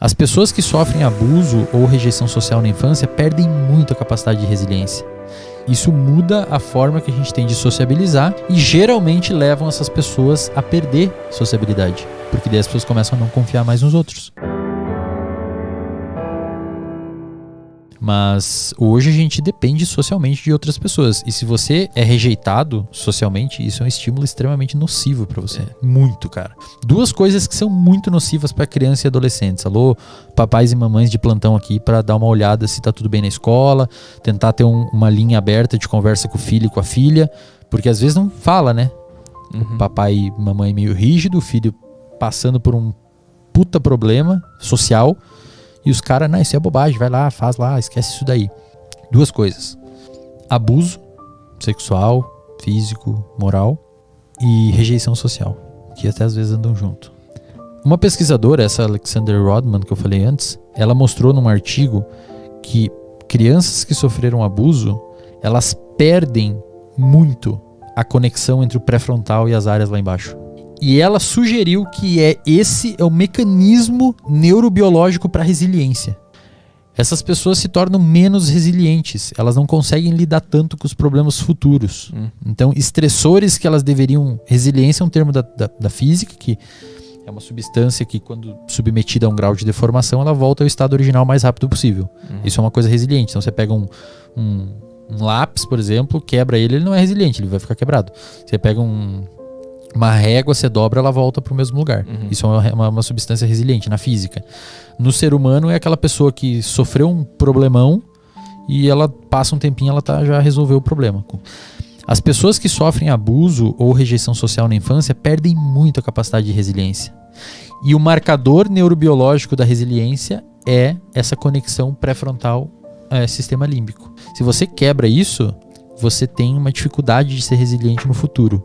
As pessoas que sofrem abuso ou rejeição social na infância perdem muito a capacidade de resiliência. Isso muda a forma que a gente tem de sociabilizar e geralmente levam essas pessoas a perder sociabilidade, porque daí as pessoas começam a não confiar mais nos outros. Mas hoje a gente depende socialmente de outras pessoas. E se você é rejeitado socialmente, isso é um estímulo extremamente nocivo pra você. Muito, cara. Duas coisas que são muito nocivas pra criança e adolescentes. Alô, papais e mamães de plantão aqui pra dar uma olhada se tá tudo bem na escola, tentar ter uma linha aberta de conversa com o filho e com a filha, porque às vezes não fala, né? Papai e mamãe meio rígido, o filho passando por um puta problema social. E os caras, não, isso é bobagem, vai lá, faz lá, esquece isso daí. Duas coisas. Abuso sexual, físico, moral e rejeição social, que até às vezes andam junto. Uma pesquisadora, essa Alexandra Rodman, que eu falei antes, ela mostrou num artigo que crianças que sofreram abuso, elas perdem muito a conexão entre o pré-frontal e as áreas lá embaixo. E ela sugeriu que esse é o mecanismo neurobiológico para resiliência. Essas pessoas se tornam menos resilientes, elas não conseguem lidar tanto com os problemas futuros. Então, estressores que elas deveriam... Resiliência é um termo da física, que é uma substância que, quando submetida a um grau de deformação, ela volta ao estado original o mais rápido possível. Isso é uma coisa resiliente. Então, você pega um lápis, por exemplo, quebra ele não é resiliente, ele vai ficar quebrado. Você pega uma régua, você dobra, ela volta para o mesmo lugar. Isso é uma substância resiliente na física. No ser humano é aquela pessoa que sofreu um problemão e ela passa um tempinho, ela já resolveu o problema. As pessoas que sofrem abuso ou rejeição social na infância perdem muito a capacidade de resiliência. E o marcador neurobiológico da resiliência é essa conexão pré-frontal sistema límbico. Se você quebra isso, você tem uma dificuldade de ser resiliente no futuro.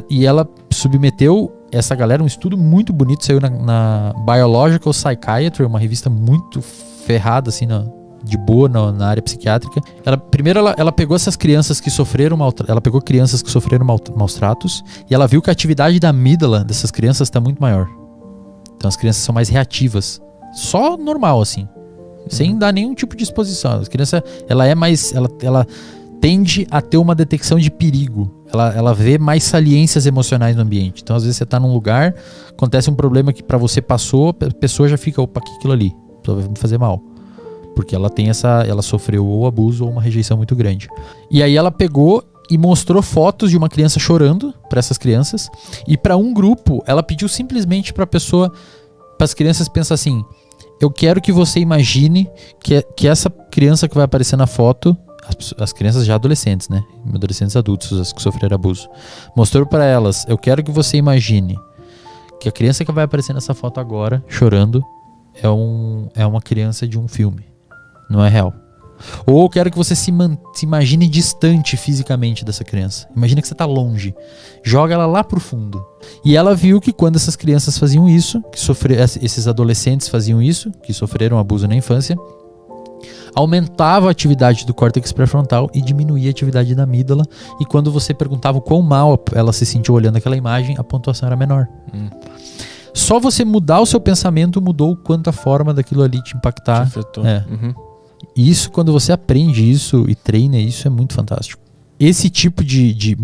E ela submeteu essa galera, um estudo muito bonito, saiu na Biological Psychiatry, uma revista muito ferrada, assim, de boa na área psiquiátrica. Primeiro ela pegou essas crianças que sofreram maus tratos, e ela viu que a atividade da amígdala dessas crianças está muito maior. Então as crianças são mais reativas. Só normal, assim. Sem dar nenhum tipo de exposição. A criança, ela tende a ter uma detecção de perigo. Ela vê mais saliências emocionais no ambiente. Então, às vezes, você está num lugar, acontece um problema que para você passou, a pessoa já fica, opa, que aquilo ali? Vai me fazer mal. Porque ela sofreu ou abuso ou uma rejeição muito grande. E aí ela pegou e mostrou fotos de uma criança chorando para essas crianças. E para um grupo, ela pediu simplesmente para as crianças pensar assim: eu quero que você imagine que essa criança que vai aparecer na foto, as crianças já adolescentes, né? Adolescentes adultos, as que sofreram abuso. Mostrou para elas: eu quero que você imagine que a criança que vai aparecer nessa foto agora, chorando, é uma criança de um filme. Não é real. Ou eu quero que você se imagine distante fisicamente dessa criança. Imagina que você está longe. Joga ela lá pro fundo. E ela viu que quando essas crianças faziam isso, esses adolescentes faziam isso, que sofreram abuso na infância, aumentava a atividade do córtex pré-frontal e diminuía a atividade da amígdala. E quando você perguntava o quão mal ela se sentiu olhando aquela imagem, a pontuação era menor. Só você mudar o seu pensamento mudou o quanto a forma daquilo ali te impactar. Te afetou. E isso, quando você aprende isso e treina isso, é muito fantástico. Esse tipo de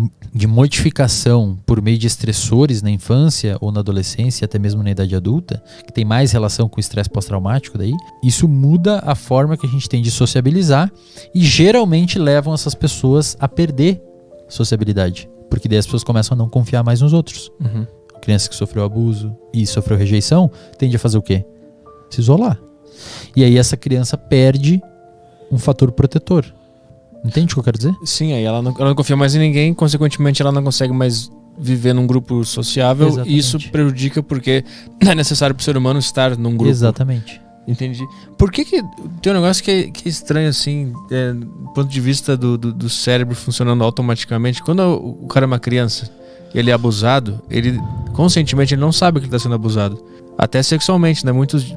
modificação por meio de estressores na infância ou na adolescência, até mesmo na idade adulta, que tem mais relação com o estresse pós-traumático daí, isso muda a forma que a gente tem de sociabilizar e geralmente levam essas pessoas a perder sociabilidade, porque daí as pessoas começam a não confiar mais nos outros. A criança que sofreu abuso e sofreu rejeição tende a fazer o quê? Se isolar. E aí essa criança perde um fator protetor. Entende o que eu quero dizer? Sim, aí ela não confia mais em ninguém, consequentemente ela não consegue mais viver num grupo sociável. Exatamente. E isso prejudica porque é necessário para o ser humano estar num grupo. Exatamente. Entendi. Por que tem um negócio que é estranho assim, do ponto de vista do cérebro funcionando automaticamente? Quando o cara é uma criança e ele é abusado, ele conscientemente ele não sabe que ele está sendo abusado. Até sexualmente, né? Muitos,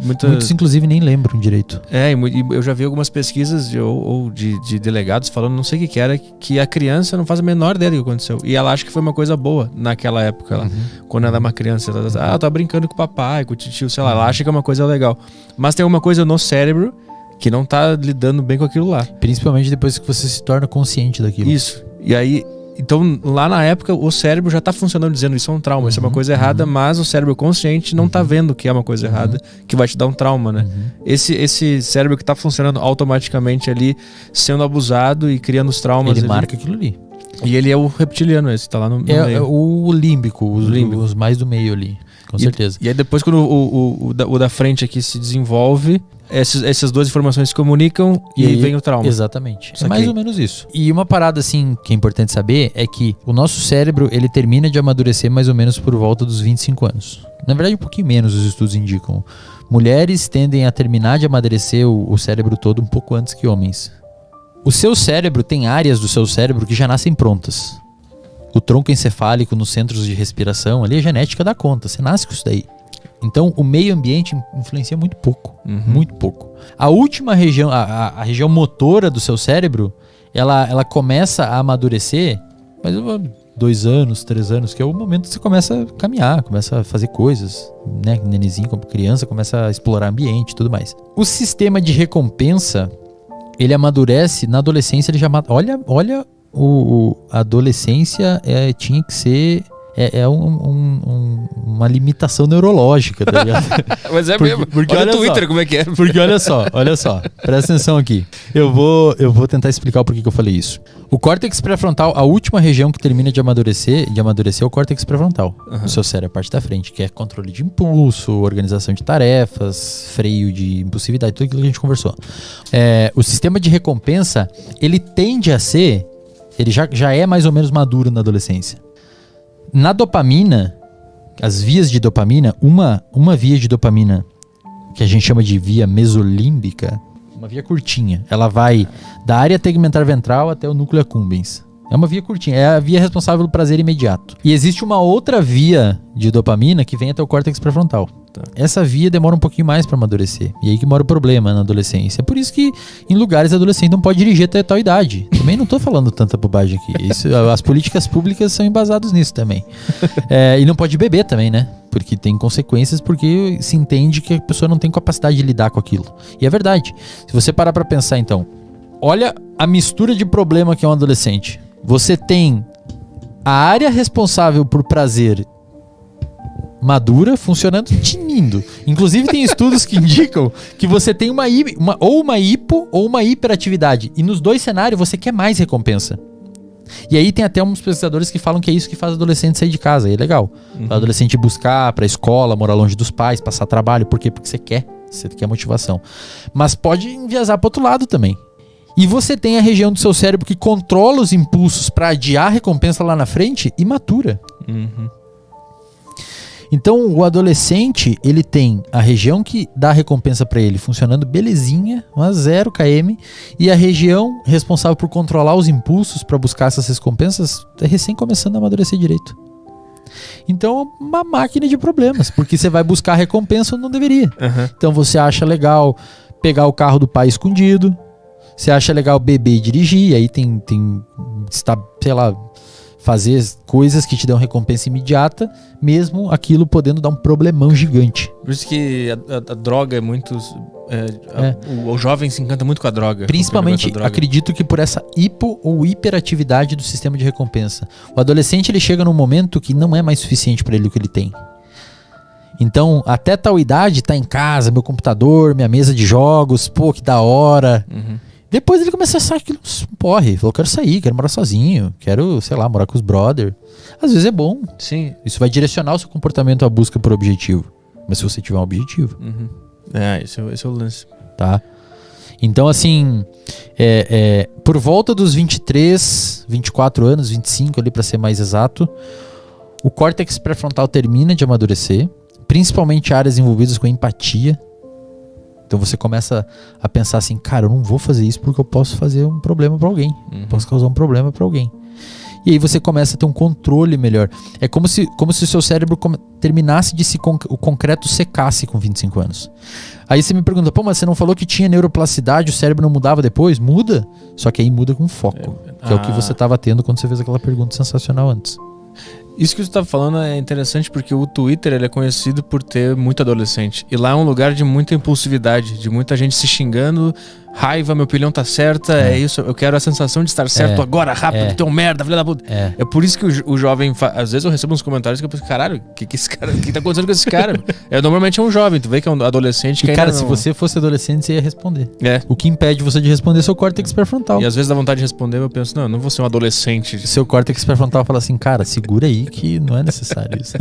inclusive, nem lembram direito. E eu já vi algumas pesquisas de delegados falando, não sei o que era, que a criança não faz a menor ideia do que aconteceu. E ela acha que foi uma coisa boa naquela época, quando ela é uma criança. Ela tá brincando com o papai, com o tio, sei lá. Ela acha que é uma coisa legal. Mas tem uma coisa no cérebro que não tá lidando bem com aquilo lá. Principalmente depois que você se torna consciente daquilo. Isso. E aí... Então, lá na época, o cérebro já tá funcionando dizendo isso é um trauma, isso é uma coisa errada, mas o cérebro consciente não tá vendo que é uma coisa errada, que vai te dar um trauma, né? Esse cérebro que tá funcionando automaticamente ali, sendo abusado e criando os traumas. Ele marca aquilo ali. E ele é o reptiliano, esse tá lá no meio. É o límbico, os mais do meio ali, com certeza. E aí depois quando o da frente aqui se desenvolve... Essas duas informações se comunicam e aí vem o trauma. Exatamente. É mais ou menos isso. E uma parada assim que é importante saber é que o nosso cérebro ele termina de amadurecer mais ou menos por volta dos 25 anos. Na verdade um pouquinho menos os estudos indicam. Mulheres tendem a terminar de amadurecer o cérebro todo um pouco antes que homens. O seu cérebro tem áreas do seu cérebro que já nascem prontas. O tronco encefálico nos centros de respiração, ali a genética dá conta, você nasce com isso daí. Então, o meio ambiente influencia muito pouco. Muito pouco. A última região, a região motora do seu cérebro, ela começa a amadurecer, mais 2 anos, 3 anos, que é o momento que você começa a caminhar, começa a fazer coisas, né? Nenenzinho, como criança, começa a explorar ambiente e tudo mais. O sistema de recompensa, ele amadurece, na adolescência ele já... Olha, a adolescência tinha que ser... uma limitação neurológica, tá ligado? Mas é mesmo. Porque olha o Twitter, como é que é? Porque olha só, presta atenção aqui. Eu vou tentar explicar o porquê que eu falei isso. O córtex pré-frontal, a última região que termina de amadurecer é o córtex pré-frontal. O seu cérebro, a parte da frente, que é controle de impulso, organização de tarefas, freio de impulsividade, tudo aquilo que a gente conversou. O sistema de recompensa, ele tende a ser, ele já é mais ou menos maduro na adolescência. Na dopamina, as vias de dopamina, uma via de dopamina que a gente chama de via mesolímbica, uma via curtinha, ela vai da área tegmentar ventral até o núcleo accumbens. É uma via curtinha, é a via responsável pelo prazer imediato. E existe uma outra via de dopamina que vem até o córtex pré-frontal. Essa via demora um pouquinho mais para amadurecer. E aí que mora o problema na adolescência. É por isso que em lugares adolescente não pode dirigir até tal idade. Também não tô falando tanta bobagem aqui. As políticas públicas são embasadas nisso também. E não pode beber também, né? Porque tem consequências, porque se entende que a pessoa não tem capacidade de lidar com aquilo. E é verdade. Se você parar para pensar então, olha a mistura de problema que é um adolescente. Você tem a área responsável por prazer madura, funcionando tinindo. Inclusive tem estudos que indicam que você tem uma hipo ou uma hiperatividade. E nos dois cenários você quer mais recompensa. E aí tem até uns pesquisadores que falam que é isso que faz o adolescente sair de casa. E é legal. O adolescente buscar pra escola, morar longe dos pais, passar trabalho. Por quê? Porque você quer motivação. Mas pode enviesar pro outro lado também. E você tem a região do seu cérebro que controla os impulsos pra adiar a recompensa lá na frente e matura. Então, o adolescente, ele tem a região que dá a recompensa para ele funcionando belezinha, uma 0 km, e a região responsável por controlar os impulsos para buscar essas recompensas é recém começando a amadurecer direito. Então, é uma máquina de problemas, porque você vai buscar a recompensa onde não deveria. Então, você acha legal pegar o carro do pai escondido, você acha legal beber e dirigir, e aí tem sei lá, fazer coisas que te dão recompensa imediata, mesmo aquilo podendo dar um problemão gigante. Por isso que a droga é muito... O jovem se encanta muito com a droga. Principalmente, acredito que por essa hipo ou hiperatividade do sistema de recompensa. O adolescente, ele chega num momento que não é mais suficiente para ele o que ele tem. Então, até tal idade, tá em casa, meu computador, minha mesa de jogos, pô, que da hora... Depois ele começa a achar que porre. Falou, quero sair, quero morar sozinho, quero, sei lá, morar com os brother. Às vezes é bom. Sim. Isso vai direcionar o seu comportamento à busca por objetivo. Mas se você tiver um objetivo. Esse é o lance. Tá? Então, assim, por volta dos 23, 24 anos, 25 ali pra ser mais exato, o córtex pré-frontal termina de amadurecer, principalmente áreas envolvidas com empatia. Então você começa a pensar assim, cara, eu não vou fazer isso porque eu posso fazer um problema pra alguém. Posso causar um problema pra alguém. E aí você começa a ter um controle melhor. É como se o seu cérebro terminasse de o concreto secasse com 25 anos. Aí você me pergunta, pô, mas você não falou que tinha neuroplasticidade, o cérebro não mudava depois? Muda, só que aí muda com foco. Que é o que você estava tendo quando você fez aquela pergunta sensacional antes. Isso que você tá falando é interessante porque o Twitter ele é conhecido por ter muito adolescente. E lá é um lugar de muita impulsividade, de muita gente se xingando, raiva, minha opinião tá certa, é isso, eu quero a sensação de estar certo agora, rápido, tu é um merda, filha da puta. É por isso que o jovem, às vezes eu recebo uns comentários que eu penso, caralho, o que tá acontecendo com esse cara? Normalmente é um jovem, tu vê que é um adolescente que e cara, se você fosse adolescente, você ia responder. O que impede você de responder é seu córtex pré-frontal. E às vezes dá vontade de responder, eu penso, não, eu não vou ser um adolescente. Seu córtex pré-frontal fala assim, cara, segura aí que não é necessário isso.